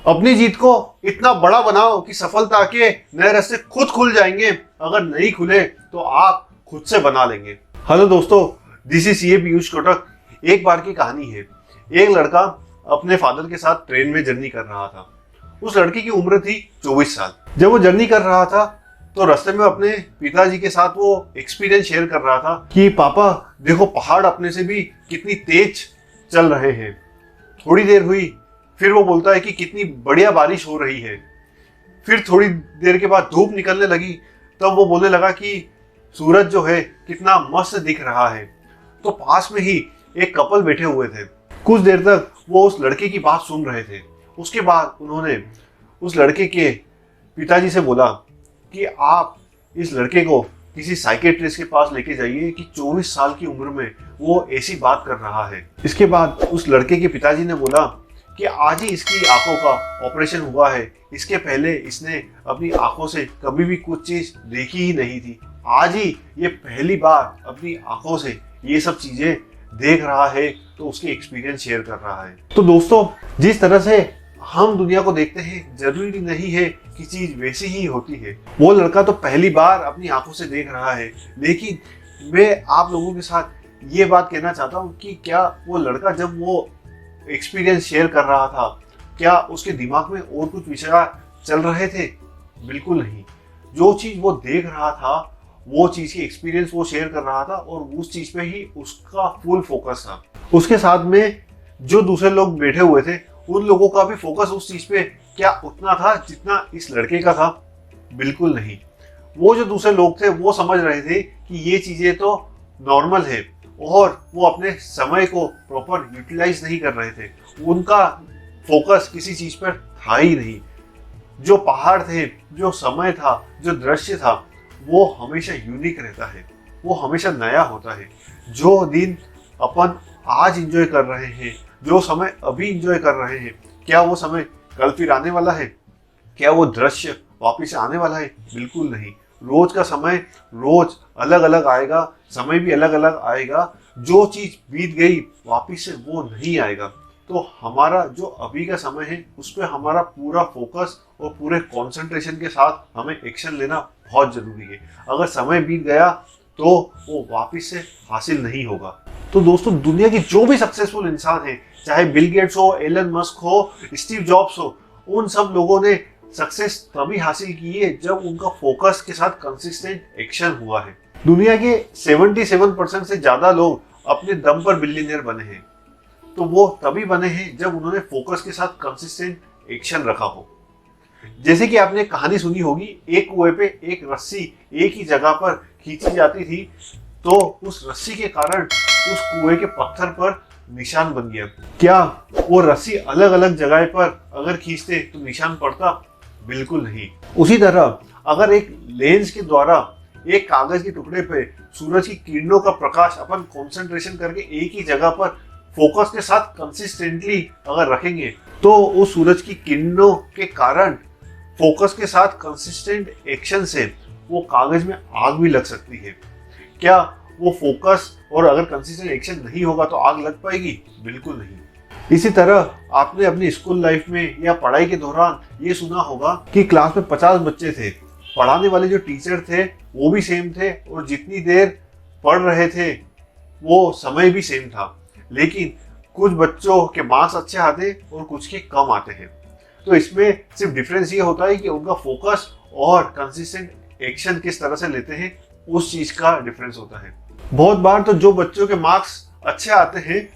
अपनी जीत को इतना बड़ा बनाओ कि सफलता के नए रास्ते खुद खुल जाएंगे। अगर नहीं खुले तो आप खुद से बना लेंगे। हेलो दोस्तों, this is CA Piyush Kotak. एक बार की कहानी है। एक लड़का अपने फादर के साथ ट्रेन में जर्नी कर रहा था। उस लड़के की उम्र थी 24 साल। जब वो जर्नी कर रहा था तो रास्ते में अपने पिताजी के साथ वो एक्सपीरियंस शेयर कर रहा था कि पापा देखो, पहाड़ अपने से भी कितनी तेज चल रहे हैं। थोड़ी देर हुई, फिर वो बोलता है कि कितनी बढ़िया बारिश हो रही है। फिर थोड़ी देर के बाद धूप निकलने लगी, तब वो बोलने लगा कि सूरज जो है कितना मस्त दिख रहा है। तो पास में ही एक कपल बैठे हुए थे। कुछ देर तक वो उस लड़के की बात सुन रहे थे। उसके बाद उन्होंने उस लड़के के पिताजी से बोला कि आप इस लड़के को किसी साइकेट्रिस्ट के पास लेके जाइए कि 24 साल की उम्र में वो ऐसी बात कर रहा है। इसके बाद उस लड़के के पिताजी ने बोला कि आज ही इसकी आंखों का ऑपरेशन हुआ है। इसके पहले इसने अपनी आंखों से कभी भी कुछ चीज देखी ही नहीं थी। आज ही ये पहली बार अपनी आंखों से ये सब चीजें देख रहा है, तो उसकी एक्सपीरियंस शेयर कर रहा है। तो दोस्तों, जिस तरह से हम दुनिया को देखते हैं, जरूरी नहीं है कि चीज वैसी ही होती है। वो लड़का तो पहली बार अपनी आंखों से देख रहा है, लेकिन मैं आप लोगों के साथ ये बात कहना चाहता हूँ कि क्या वो लड़का जब वो एक्सपीरियंस शेयर कर रहा था, क्या उसके दिमाग में और कुछ विचार चल रहे थे? बिल्कुल नहीं। जो चीज वो देख रहा था, वो चीज की एक्सपीरियंस वो शेयर कर रहा था और उस चीज पे ही उसका फुल फोकस था। उसके साथ में जो दूसरे लोग बैठे हुए थे, उन लोगों का भी फोकस उस चीज पे क्या उतना था जितना इस लड़के का था? बिल्कुल नहीं। वो जो दूसरे लोग थे वो समझ रहे थे कि ये चीजें तो नॉर्मल है और वो अपने समय को प्रॉपर यूटिलाइज नहीं कर रहे थे। उनका फोकस किसी चीज पर था ही नहीं। जो पहाड़ थे, जो समय था, जो दृश्य था, वो हमेशा यूनिक रहता है, वो हमेशा नया होता है। जो दिन अपन आज इंजॉय कर रहे हैं, जो समय अभी इंजॉय कर रहे हैं, क्या वो समय कल फिर आने वाला है? क्या वो दृश्य वापिस आने वाला है? बिल्कुल नहीं। रोज का समय रोज अलग अलग आएगा, समय भी अलग अलग आएगा। जो चीज बीत गई वापिस से वो नहीं आएगा। तो हमारा जो अभी का समय है, उस पर हमारा पूरा फोकस और पूरे कंसंट्रेशन के साथ हमें एक्शन लेना बहुत जरूरी है। अगर समय बीत गया तो वो वापिस से हासिल नहीं होगा। तो दोस्तों, दुनिया की जो भी सक्सेसफुल इंसान है, चाहे बिल गेट्स हो, एलन मस्क हो, स्टीव जॉब्स हो, उन सब लोगों ने सक्सेस तभी हासिल की है जब उनका फोकस के साथ कंसिस्टेंट एक्शन हुआ है। दुनिया के 77% से ज्यादा लोग अपने दम पर बिलियनियर बने हैं, तो वो तभी बने हैं जब उन्होंने फोकस के साथ कंसिस्टेंट एक्शन रखा हो। जैसे कि आपने कहानी सुनी होगी, एक कुएं पे एक रस्सी एक ही जगह पर खींची जाती थी, तो उस रस्सी के कारण उस कुएं के पत्थर पर निशान बन गया। क्या वो रस्सी अलग अलग जगह पर अगर खींचते तो निशान पड़ता? बिल्कुल नहीं। उसी तरह अगर एक लेंस के द्वारा एक कागज के टुकड़े पे सूरज की किरणों का प्रकाश अपन कंसंट्रेशन करके एक ही जगह पर फोकस के साथ कंसिस्टेंटली अगर रखेंगे, तो उस सूरज की किरणों के कारण फोकस के साथ कंसिस्टेंट एक्शन से वो कागज में आग भी लग सकती है। क्या वो फोकस और अगर कंसिस्टेंट एक्शन नहीं होगा तो आग लग पाएगी? बिल्कुल नहीं। इसी तरह आपने अपनी स्कूल लाइफ में या पढ़ाई के दौरान ये सुना होगा कि क्लास में 50 बच्चे थे। पढ़ाने वाले जो टीचर थे वो भी सेम थे और जितनी देर पढ़ रहे थे वो समय भी सेम था, लेकिन कुछ बच्चों के मार्क्स अच्छे आते और कुछ के कम आते हैं। तो इसमें सिर्फ डिफरेंस ये होता है कि उनका फोकस और कंसिस्टेंट एक्शन किस तरह से लेते हैं, उस चीज का डिफरेंस होता है। बहुत बार तो जो बच्चों के मार्क्स अच्छे आते हैं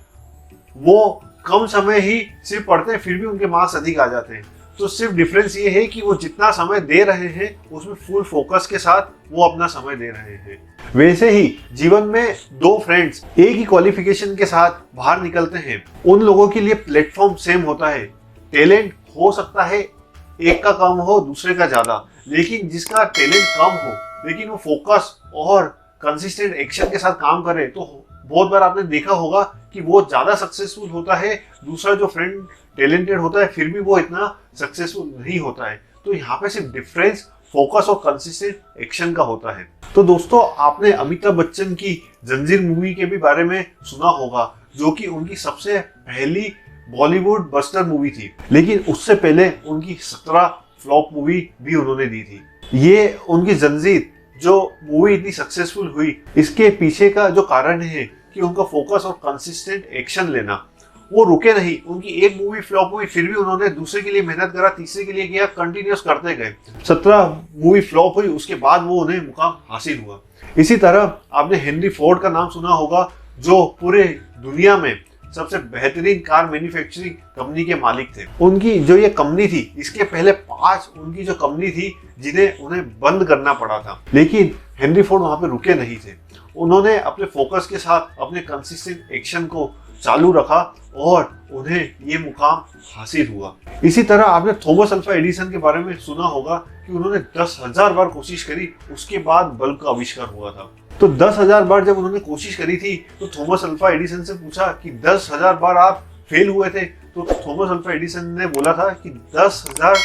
वो कम समय ही सिर्फ पढ़ते हैं, फिर भी उनके मार्क्स अधिक आ जाते हैं। तो सिर्फ डिफरेंस ये है कि वो जितना समय दे रहे हैं उसमें फुल फोकस के साथ वो अपना समय दे रहे हैं। वैसे ही जीवन में दो फ्रेंड्स एक ही क्वालिफिकेशन के साथ बाहर निकलते हैं, उन लोगों के लिए प्लेटफॉर्म सेम होता है। टैलेंट हो सकता है एक का कम हो, दूसरे का ज्यादा, लेकिन जिसका टैलेंट कम हो लेकिन वो फोकस और कंसिस्टेंट एक्शन के साथ काम करे, तो बहुत बार आपने देखा होगा कि वो ज्यादा सक्सेसफुल होता है। दूसरा जो फ्रेंड टैलेंटेड होता है फिर भी वो इतना सक्सेसफुल नहीं होता है। तो यहाँ पे सिर्फ डिफरेंस फोकस और कंसिस्टेंट एक्शन का होता है। तो दोस्तों, आपने अमिताभ बच्चन की जंजीर मूवी के भी बारे में सुना होगा, जो कि उनकी सबसे पहली बॉलीवुड बस्टर मूवी थी, लेकिन उससे पहले उनकी 17 फ्लॉप मूवी भी उन्होंने दी थी। ये उनकी जंजीर जो मूवी इतनी सक्सेसफुल हुई, इसके पीछे का जो कारण है कि उनका फोकस और कंसिस्टेंट एक्शन लेना, वो रुके नहीं। उनकी एक मूवी फ्लॉप हुई, फिर भी उन्होंने दूसरे के लिए मेहनत करा, तीसरे के लिए किया, कंटिन्यूस करते गए। 17 मूवी फ्लॉप हुई, उसके बाद वो उन्हें मुकाम हासिल हुआ। इसी तरह आपने हेनरी फोर्ड का नाम सुना होगा, जो पूरे दुनिया में सबसे बेहतरीन कार मैन्युफैक्चरिंग कंपनी के मालिक थे। उनकी जो ये कंपनी थी, इसके पहले 5 उनकी जो कंपनी थी जिन्हें उन्हें बंद करना पड़ा था, लेकिन हेनरी फोर्ड वहां पे रुके नहीं थे। उन्होंने अपने फोकस के साथ अपने कंसिस्टेंट एक्शन को चालू रखा और उन्हें ये मुकाम हासिल हुआ। इसी तरह आपने थॉमस अल्वा एडिसन के बारे में सुना होगा कि उन्होंने 10,000 बार कोशिश करी, उसके बाद बल्ब का आविष्कार हुआ था। तो 10,000 बार जब उन्होंने कोशिश करी थी, तो थॉमस अल्वा एडिसन से पूछा कि 10,000 बार आप फेल हुए थे? तो थॉमस अल्वा एडिसन ने बोला था कि 10,000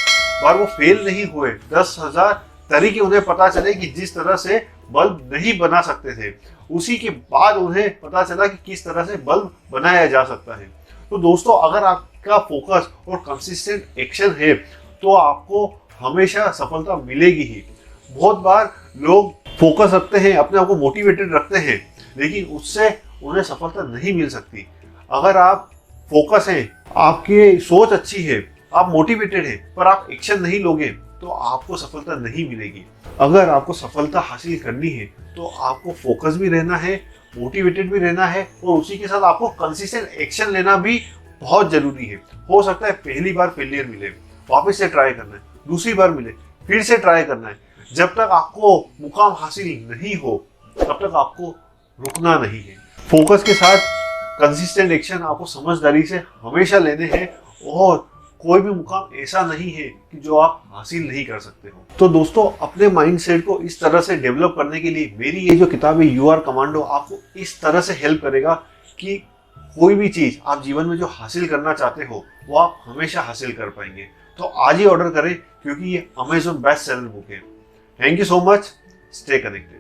बार वो फेल नहीं हुए, 10,000 तरीके उन्हें पता चले कि जिस तरह से बल्ब नहीं बना सकते थे। उसी के बाद उन्हें पता चला कि किस तरह से बल्ब बनाया जा सकता है। तो दोस्तों, अगर आपका फोकस और कंसिस्टेंट एक्शन है तो आपको हमेशा सफलता मिलेगी ही। बहुत बार लोग फोकस रखते हैं, अपने आप को मोटिवेटेड रखते हैं, लेकिन उससे उन्हें सफलता नहीं मिल सकती। अगर आप फोकस हैं, आपकी सोच अच्छी है, आप मोटिवेटेड हैं, पर आप एक्शन नहीं लोगे तो आपको सफलता नहीं मिलेगी। अगर आपको सफलता हासिल करनी है तो आपको फोकस भी रहना है, मोटिवेटेड भी रहना है, और उसी के साथ आपको कंसिस्टेंट एक्शन लेना भी बहुत जरूरी है। हो सकता है पहली बार फेलियर मिले, वापस से ट्राई करना है, दूसरी बार मिले, फिर से ट्राई करना है। जब तक आपको मुकाम हासिल नहीं हो तब तक आपको रुकना नहीं है। फोकस के साथ कंसिस्टेंट एक्शन आपको समझदारी से हमेशा लेने हैं, और कोई भी मुकाम ऐसा नहीं है कि जो आप हासिल नहीं कर सकते हो। तो दोस्तों, अपने माइंडसेट को इस तरह से डेवलप करने के लिए मेरी ये जो किताब है यू आर कमांडो आपको इस तरह से हेल्प करेगा कि कोई भी चीज आप जीवन में जो हासिल करना चाहते हो वो आप हमेशा हासिल कर पाएंगे। तो आज ही ऑर्डर करें, क्योंकि ये अमेज़न बेस्ट सेलर बुक है। Thank you so much, stay connected.